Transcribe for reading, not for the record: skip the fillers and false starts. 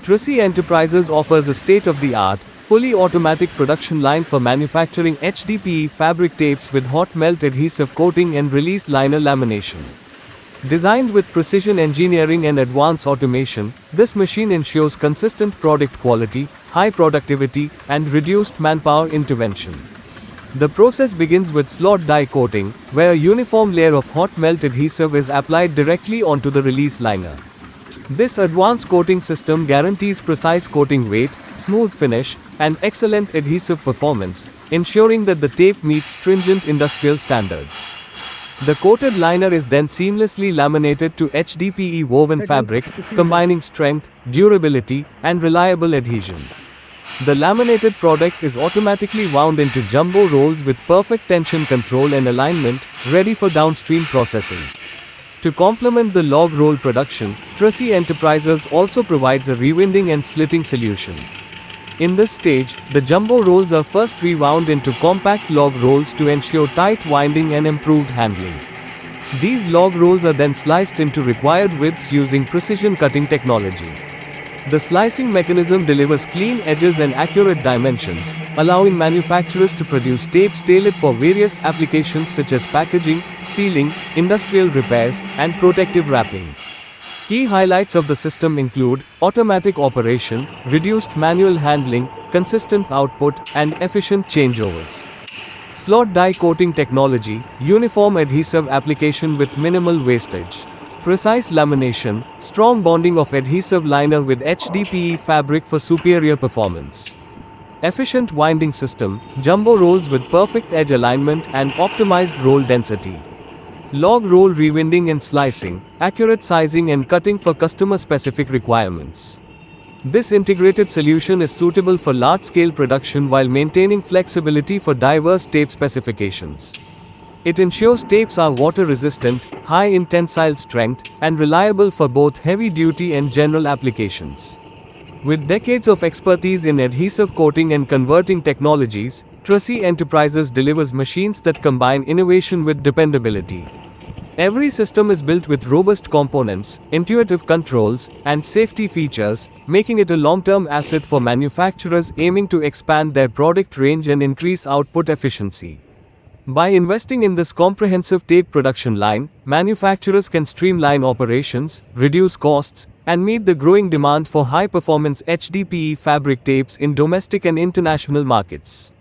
Tracy Enterprises offers a state-of-the-art, fully automatic production line for manufacturing HDPE fabric tapes with hot melt adhesive coating and release liner lamination. Designed with precision engineering and advanced automation, this machine ensures consistent product quality, high productivity, and reduced manpower intervention. The process begins with slot die coating, where a uniform layer of hot melt adhesive is applied directly onto the release liner. This advanced coating system guarantees precise coating weight, smooth finish, and excellent adhesive performance, ensuring that the tape meets stringent industrial standards. The coated liner is then seamlessly laminated to HDPE woven fabric, combining strength, durability, and reliable adhesion. The laminated product is automatically wound into jumbo rolls with perfect tension control and alignment, ready for downstream processing. To complement the log roll production, Tracy Enterprises also provides a rewinding and slitting solution. In this stage, the jumbo rolls are first rewound into compact log rolls to ensure tight winding and improved handling. These log rolls are then sliced into required widths using precision cutting technology. The slicing mechanism delivers clean edges and accurate dimensions, allowing manufacturers to produce tapes tailored for various applications such as packaging, sealing, industrial repairs, and protective wrapping. Key highlights of the system include automatic operation, reduced manual handling, consistent output, and efficient changeovers. Slot die coating technology, uniform adhesive application with minimal wastage. Precise lamination, strong bonding of adhesive liner with HDPE fabric for superior performance. Efficient winding system, jumbo rolls with perfect edge alignment and optimized roll density. Log roll rewinding and slicing, accurate sizing and cutting for customer-specific requirements. This integrated solution is suitable for large-scale production while maintaining flexibility for diverse tape specifications. It ensures tapes are water-resistant, high in tensile strength, and reliable for both heavy-duty and general applications. With decades of expertise in adhesive coating and converting technologies, Tracy Enterprises delivers machines that combine innovation with dependability. Every system is built with robust components, intuitive controls, and safety features, making it a long-term asset for manufacturers aiming to expand their product range and increase output efficiency. By investing in this comprehensive tape production line, manufacturers can streamline operations, reduce costs, and meet the growing demand for high-performance HDPE fabric tapes in domestic and international markets.